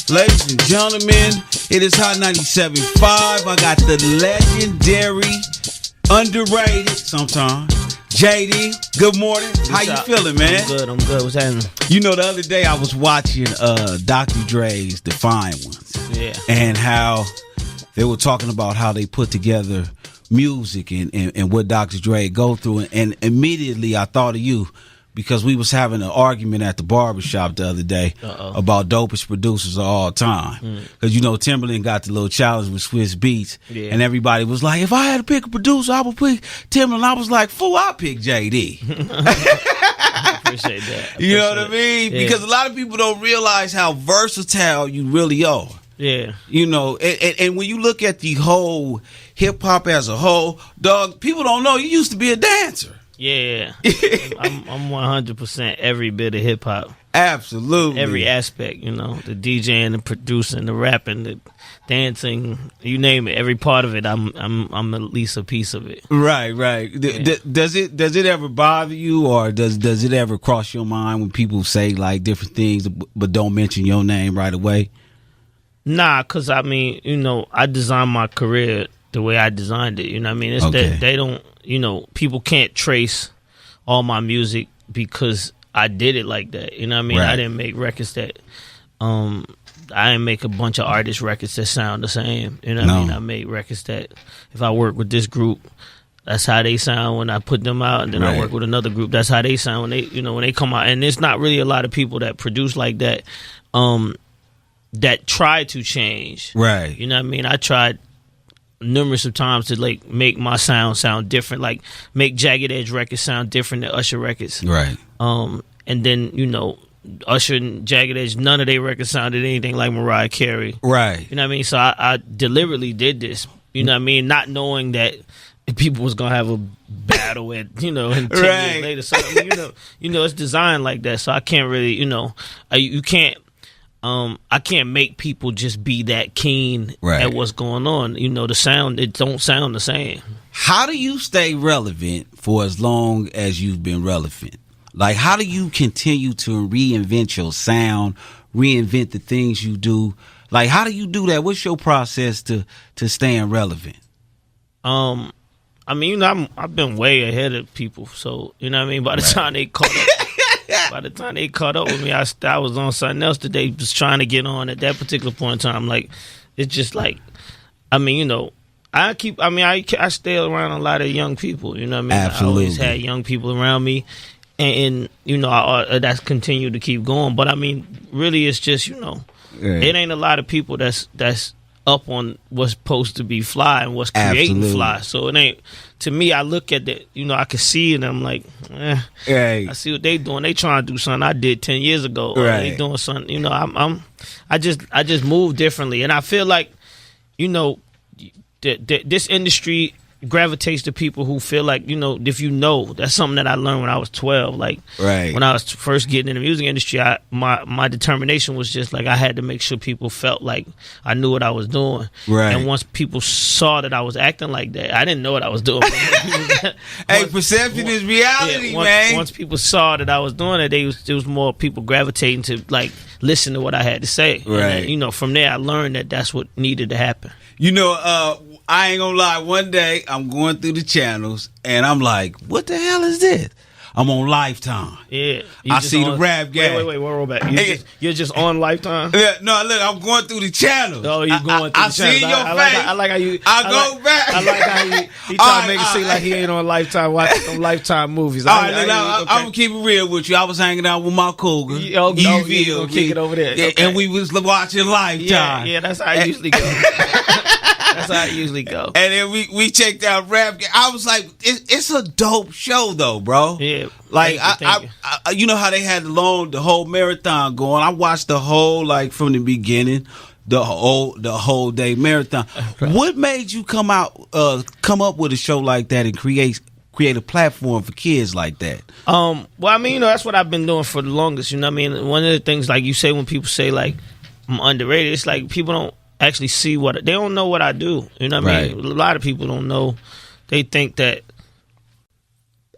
Ladies and gentlemen, it is Hot 97.5. I got the legendary, underrated sometimes, JD. Good morning. How you feeling, man? I'm good. What's happening? You know, the other day I was watching Dr. Dre's Defiant Ones. Yeah. And how they were talking about how they put together music and what Dr. Dre go through. And immediately I thought of you. Because we was having an argument at the barbershop the other day about dopest producers of all time. Because, you know, Timberland got the little challenge with Swiss Beats. Yeah. And everybody was like, if I had to pick a producer, I would pick Timberland. I was like, fool, I'll pick JD. I appreciate that. You know what I mean? Yeah. Because a lot of people don't realize how versatile you really are. Yeah. You know, and when you look at the whole hip-hop as a whole, dog, people don't know you used to be a dancer. Yeah, I'm 100% every bit of hip hop. Absolutely, every aspect. You know, the DJing, the producing, the rapping, the dancing, you name it. Every part of it, I'm at least a piece of it. Right. Yeah. Does it ever bother you, or does it ever cross your mind when people say like different things but don't mention your name right away? Nah, cause I mean, you know, I designed my career the way I designed it. You know what I mean? It's that they don't. You know, people can't trace all my music because I did it like that. You know what I mean? Right. I didn't make records that I didn't make a bunch of artist records that sound the same. You know what I mean? I made records that if I work with this group, that's how they sound when I put them out, and then I work with another group, that's how they sound when they come out. And there's not really a lot of people that produce like that that try to change. Right. You know what I mean? I tried numerous of times to like make my sound different, like make Jagged Edge records sound different than Usher records. Right. And then, you know, Usher and Jagged Edge, none of their records sounded anything like Mariah Carey. Right. You know what I mean? So I deliberately did this, you know what I mean? Not knowing that people was gonna have a battle at, you know, and 10 years later. So I mean, you know, it's designed like that. So I can't really, you know, you can't I can't make people just be that keen at what's going on. You know, the sound, it don't sound the same. How do you stay relevant for as long as you've been relevant? Like, how do you continue to reinvent your sound, reinvent the things you do? Like, how do you do that? What's your process to staying relevant? I mean, you know, I've been way ahead of people. So, you know what I mean? By the time they caught up. By the time they caught up with me, I was on something else today, just trying to get on at that particular point in time. Like, it's just like, I mean, you know, I stay around a lot of young people, you know what I mean? Absolutely. I always had young people around me, and you know, that's continued to keep going. But I mean, really, it's just, you know, it ain't a lot of people that's up on what's supposed to be fly and what's creating fly. So it ain't, to me, I look at that, you know, I can see it and I'm like, I see what they doing. They trying to do something I did 10 years ago. They doing something, you know, I just move differently. And I feel like, you know, this industry gravitates to people who feel like, you know, if you know, that's something that I learned when I was 12. Like, when I was first getting in the music industry, my determination was just like, I had to make sure people felt like I knew what I was doing. And once people saw that I was acting like that, I didn't know what I was doing. Perception is reality, man. Once people saw that I was doing it, there was more people gravitating to like listen to what I had to say. And, you know, from there I learned that that's what needed to happen. You know, I ain't gonna lie. One day I'm going through the channels and I'm like, "What the hell is this?" I'm on Lifetime. Yeah, I see the rap game. Wait, roll back. You're just on Lifetime. Yeah, no, look, I'm going through the channels. Oh, you going through the channels? I see your face. I like how you. Go back. I like how he try to make it seem like he ain't on Lifetime watching some Lifetime movies. I'm gonna keep it real with you. I was hanging out with my cougar. You gonna kick it over there? Yeah, and we was watching Lifetime. Yeah, that's how it usually goes. That's how it usually go. And then we checked out rap. I was like, it's a dope show though, bro. Yeah. Like I you know how they had the whole marathon going. I watched the whole, like, from the beginning, the whole day marathon. Right. What made you come up with a show like that and create a platform for kids like that? Well, I mean, you know, that's what I've been doing for the longest. You know what I mean? One of the things, like you say, when people say like I'm underrated, it's like people don't actually see they don't know what I do. You know what I mean? A lot of people don't know. They think that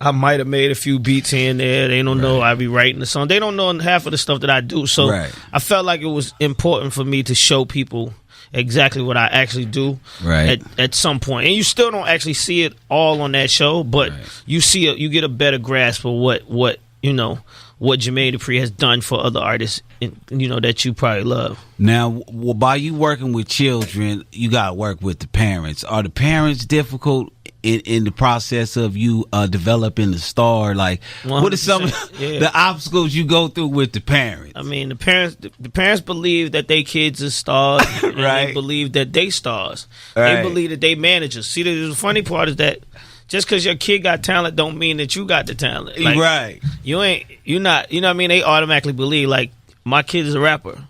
I might have made a few beats here and there. They don't know I be writing the song. They don't know half of the stuff that I do. So I felt like it was important for me to show people exactly what I actually do at some point. And you still don't actually see it all on that show, but you see it, you get a better grasp of what you know, what Jermaine Dupri has done for other artists, you know, that you probably love. Now, by you working with children, you got to work with the parents. Are the parents difficult in the process of you developing the star? Like, what are some of the obstacles you go through with the parents? I mean, the parents believe that they kids are stars, and they believe that they stars. They believe that they managers. See, the funny part is that just because your kid got talent don't mean that you got the talent. Like, you're not, you know what I mean? They automatically believe, like, my kid is a rapper.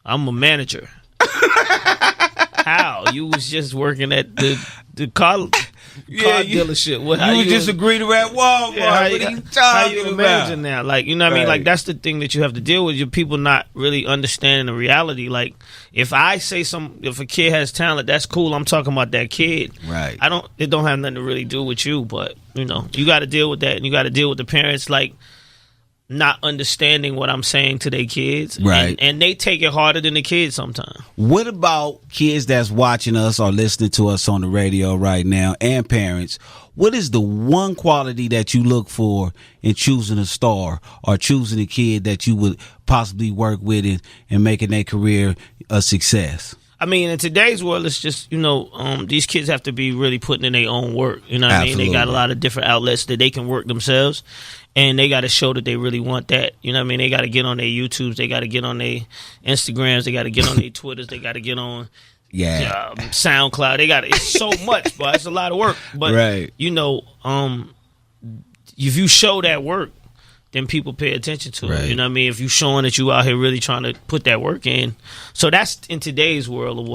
I'm a manager. How? You was just working at the car dealership. You just agree to at Walmart. What are you talking about? Managing now? Like, you know what I mean? Like, that's the thing that you have to deal with. Your people not really understanding the reality. Like, if I say if a kid has talent, that's cool. I'm talking about that kid. Right. It don't have nothing to really do with you, but, you know, you got to deal with that, and you got to deal with the parents, like, not understanding what I'm saying to their kids. Right. And they take it harder than the kids sometimes. What about kids that's watching us or listening to us on the radio right now, and parents? What is the one quality that you look for in choosing a star or choosing a kid that you would possibly work with and making their career a success? I mean, in today's world, it's just, you know, these kids have to be really putting in their own work. You know what I mean? They got a lot of different outlets that they can work themselves, and they got to show that they really want that. You know what I mean? They got to get on their YouTubes. They got to get on their Instagrams. They got to get on their Twitters. They got to get on SoundCloud. It's so much, but it's a lot of work. But, you know, if you show that work, then people pay attention to it. You know what I mean? If you showing that you out here really trying to put that work in. So that's in today's world of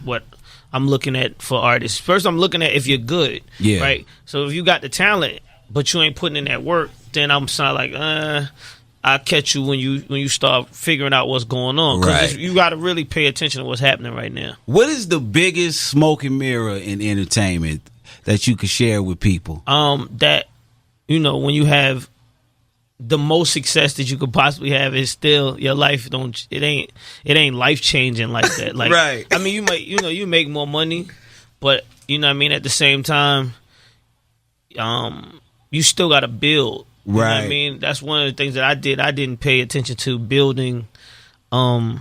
what I'm looking at for artists. First, I'm looking at if you're good, right? So if you got the talent, but you ain't putting in that work, then I'm like, I'll catch you when you start figuring out what's going on. Because you got to really pay attention to what's happening right now. What is the biggest smoke and mirror in entertainment that you could share with people? That, you know, when you have the most success that you could possibly have, is still your life it ain't life changing like that. Like, I mean, you make more money, but you know what I mean, at the same time, you still got to build. You know what I mean? That's one of the things that I did. I didn't pay attention to building the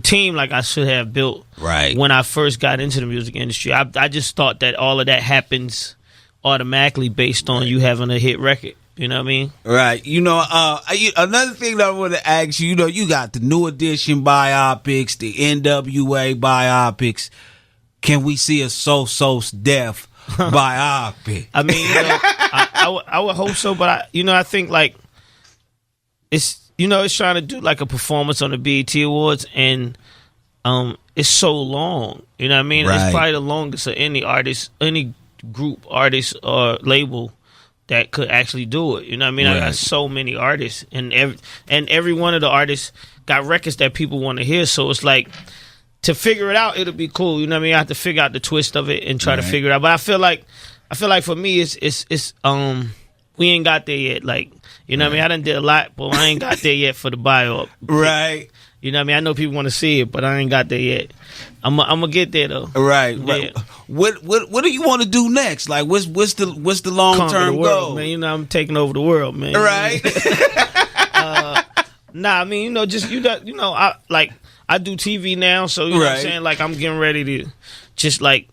team like I should have built when I first got into the music industry. I just thought that all of that happens automatically based on you having a hit record. You know what I mean? Right. You know, another thing that I want to ask you, you know, you got the New Edition biopics, the NWA biopics. Can we see a So Def biopic? I mean, you know, I would hope so, but I think like it's trying to do like a performance on the BET Awards, and it's so long. You know what I mean? It's probably the longest of any artist, any group, artist or label that could actually do it. You know what I mean? I got so many artists, and every one of the artists got records that people want to hear. So it's like, to figure it out, it'll be cool. You know what I mean? I have to figure out the twist of it and try to figure it out. But I feel like for me, it's we ain't got there yet. Like, you know what I mean? I done did a lot, but I ain't got there yet for the bio. Right. You know what I mean? I know people want to see it, but I ain't got there yet. I'm gonna get there though. Right. Yeah. What do you want to do next? Like, what's the long term goal? Man, you know, I'm taking over the world, man. Right. Nah, I mean, you know, just I do TV now, so you know what I'm saying? Like, I'm getting ready to just like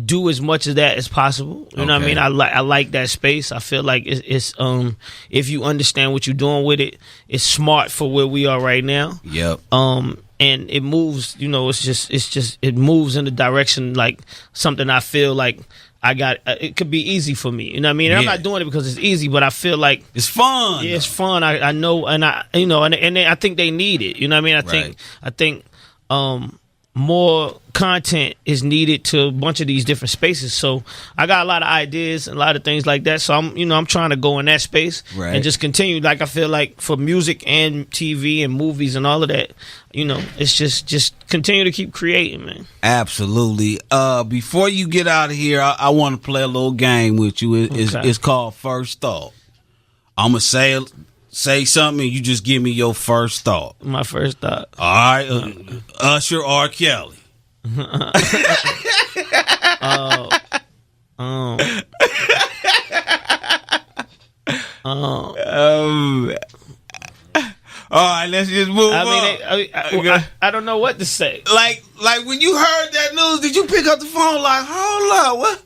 do as much of that as possible. You know what I mean? I like that space. I feel like it's if you understand what you're doing with it, it's smart for where we are right now. Yep. And it moves, you know, it moves in the direction like something I feel like it could be easy for me. You know what I mean? And I'm not doing it because it's easy, but I feel like it's fun. Yeah, it's fun. I know, and I think they need it. You know what I mean? I think more content is needed to a bunch of these different spaces. So I got a lot of ideas and a lot of things like that. So I'm trying to go in that space and just continue. Like I feel like for music and TV and movies and all of that, it's just continue to keep creating, man. Absolutely. Before you get out of here, I want to play a little game with you. It's called First Thought. I'm gonna say something and you just give me your first thought. My first thought. All right. Usher, R. Kelly. All right, let's just move on. I don't know what to say. Like when you heard that news, did you pick up the phone like, hold up,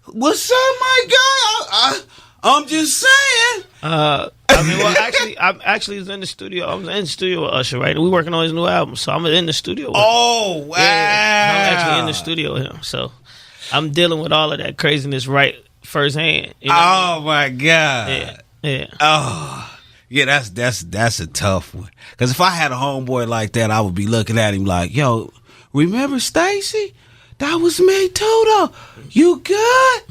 what's up, my guy? I'm just saying. I'm actually in the studio. I was in the studio with Usher, right? We working on his new album, so I'm in the studio with him. Oh, wow. Yeah, I'm actually in the studio with him, so I'm dealing with all of that craziness right firsthand. My God. Yeah. Oh. Yeah, that's a tough one. Because if I had a homeboy like that, I would be looking at him like, yo, remember Stacy? That was me too, though. You good?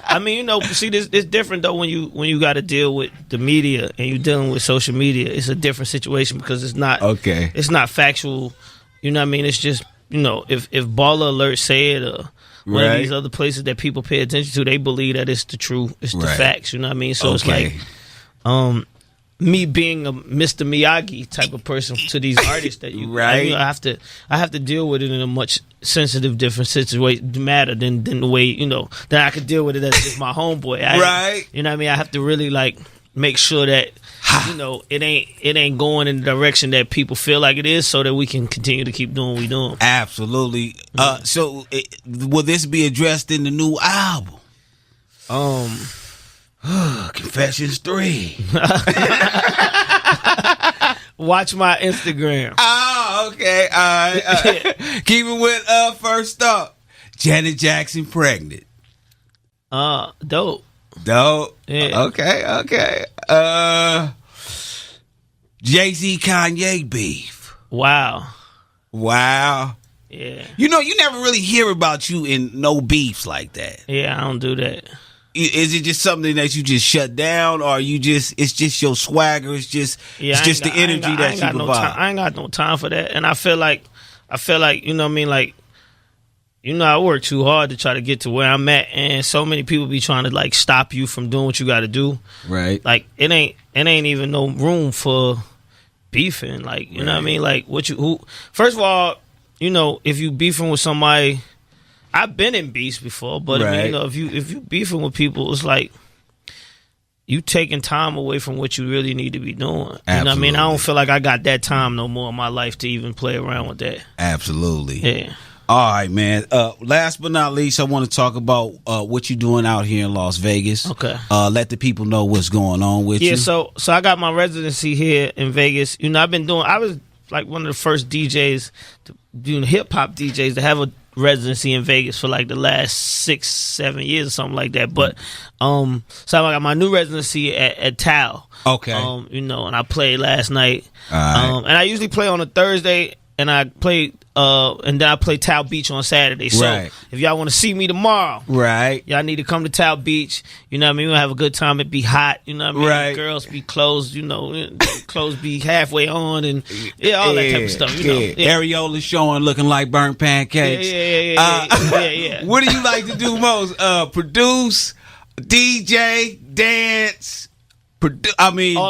I mean, see, it's different though when you got to deal with the media and you're dealing with social media. It's a different situation because it's not okay. It's not factual. You know what I mean? It's just if Baller Alert say it or one of these other places that people pay attention to, they believe that it's the truth. It's the facts. You know what I mean? So it's like, me being a Mr. Miyagi type of person to these artists that I have to deal with it in a much sensitive, different situation matter than the way that I could deal with it as just my homeboy. You know what I mean? I have to really make sure that it ain't going in the direction that people feel like it is, so that we can continue to keep doing what we doing. Absolutely. So will this be addressed in the new album? Confessions 3. Watch my Instagram. Oh, okay. All right. Keeping with First Thought. Janet Jackson pregnant. Dope. Yeah. Okay. Jay-Z Kanye beef. Wow. Yeah. You never really hear about you in no beefs like that. Yeah, I don't do that. Is it just something that you just shut down, or it's just your swagger? It's just the energy that you provide. I ain't got no time for that, and I feel like you know what I mean. Like, I work too hard to try to get to where I'm at, and so many people be trying to stop you from doing what you got to do. Right. Like it ain't even no room for beefing. Like you know what I mean. Like first of all, if you beefing with somebody. I've been in beefs before, but I mean, if you beefing with people, it's like you taking time away from what you really need to be doing. You know what I mean? I don't feel like I got that time no more in my life to even play around with that. Absolutely. Yeah. All right, man. Last but not least, I want to talk about what you're doing out here in Las Vegas. Okay. Let the people know what's going on with you. Yeah, so I got my residency here in Vegas. I was like one of the first DJs, hip hop DJs to have a residency in Vegas for the last 6-7 years or something like that. But so I got my new residency at Tao. Okay. And I played last night. All right. And I usually play on a Thursday, and I played and then I play Tao Beach on Saturday. So if y'all want to see me tomorrow, y'all need to come to Tao Beach. You know what I mean? We'll have a good time. It be hot. You know what I mean? Right. Girls be clothes, clothes be halfway on and all that type of stuff. Areola showing looking like burnt pancakes. Yeah. What do you like to do most? Produce, DJ, dance, all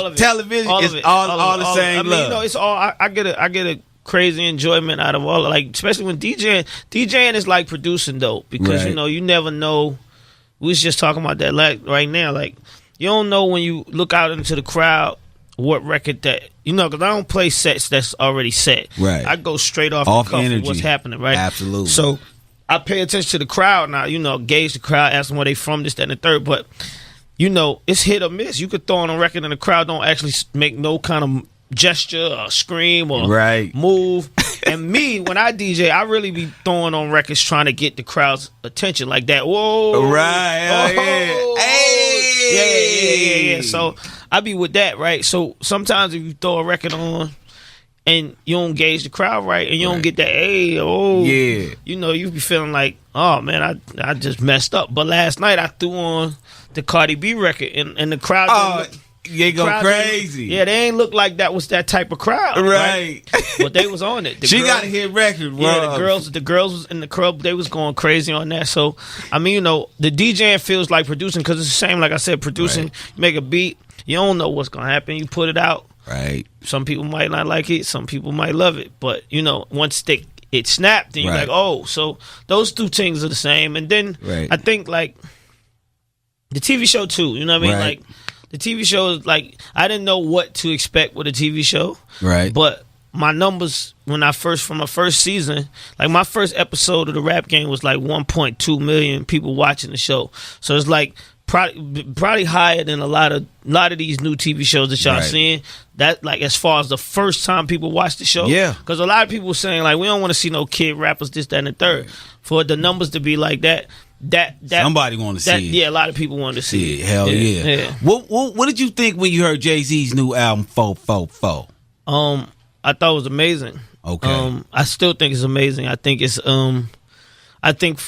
of it. Television. All is of it. all the same love. It's all I get a crazy enjoyment out of all, especially when DJing is like producing though, because you never know. We was just talking about that right now. You don't know when you look out into the crowd what record that because I don't play sets that's already set. Right. I go straight off the cuff of what's happening. Right. Absolutely. So I pay attention to the crowd now. Gauge the crowd, ask them where they from, this, that, and the third. But it's hit or miss. You could throw on a record and the crowd don't actually make no kind of gesture or scream or move. And me, when I DJ, I really be throwing on records trying to get the crowd's attention like that. Whoa. Right. Yeah. So I be with that, right? So sometimes if you throw a record on and you don't gauge the crowd right, and you don't get that, hey, oh, yeah. You know, you be feeling like, oh man, I just messed up. But last night I threw on the Cardi B record, and the crowd. They go crazy. Yeah, they ain't look like that was that type of crowd, right? But they was on it. She got a hit record. Yeah, the girls was in the club. They was going crazy on that. So I mean, you know, the DJing feels like producing because it's the same. Like I said, producing. Right. You make a beat, you don't know what's gonna happen. You put it out. Right. Some people might not like it. Some people might love it. But you know, once it snapped, and you're like, oh, so those two things are the same. And then I think like the TV show too. You know what I mean? Like. The TV show is like, I didn't know what to expect with a TV show. Right. But my numbers, from my first season, like my first episode of the Rap Game was like 1.2 million people watching the show. So it's like probably higher than a lot of these new TV shows that y'all seeing. That like as far as the first time people watch the show. Yeah. Because a lot of people saying like, we don't want to see no kid rappers, this, that, and the third. For the numbers to be like that. That somebody want to see it. Yeah, a lot of people want to see it. Hell yeah. What did you think when you heard Jay-Z's new album 444? I thought it was amazing. Okay. I still think it's amazing. I think it's I think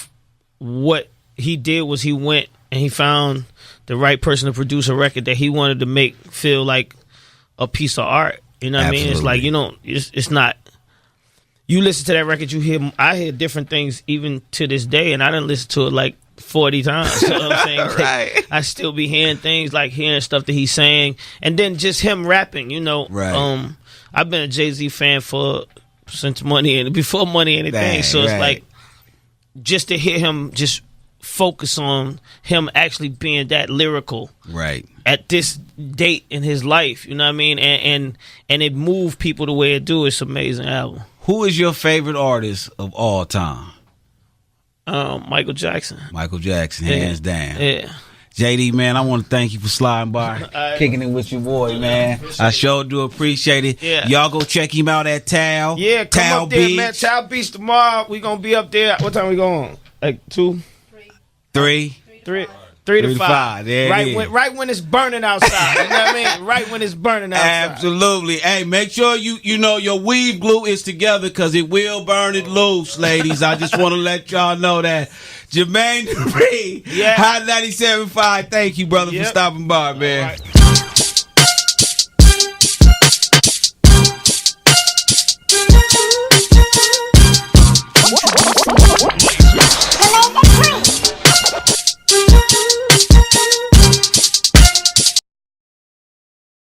what he did was he went and he found the right person to produce a record that he wanted to make feel like a piece of art. You know what I mean? It's like, you know, it's not. You listen to that record, I hear different things even to this day, and I didn't listen to it like 40 times. You know what I'm saying? Like, I still be hearing things, like hearing stuff that he's saying, and then just him rapping, you know. Right. I've been a Jay-Z fan since before Money Anything, so it's like just to hear him just focus on him actually being that lyrical. Right. At this date in his life, you know what I mean? And it moved people the way it do. It's an amazing album. Who is your favorite artist of all time? Michael Jackson. Michael Jackson, hands down. Yeah. JD, man, I want to thank you for sliding by, kicking it with your boy, man. I sure do appreciate it. Yeah. Y'all go check him out at Tao. Yeah, come up there, man. Tao Beach tomorrow. We gonna be up there. What time we going? Like 2? 3? 3 to 5. Right when it's burning outside. You know what I mean? Right when it's burning outside. Absolutely. Hey, make sure you know your weave glue is together because it will burn it loose, ladies. I just want to let y'all know that. Jermaine Dupri, Hot 97.5. Thank you, brother, for stopping by, man.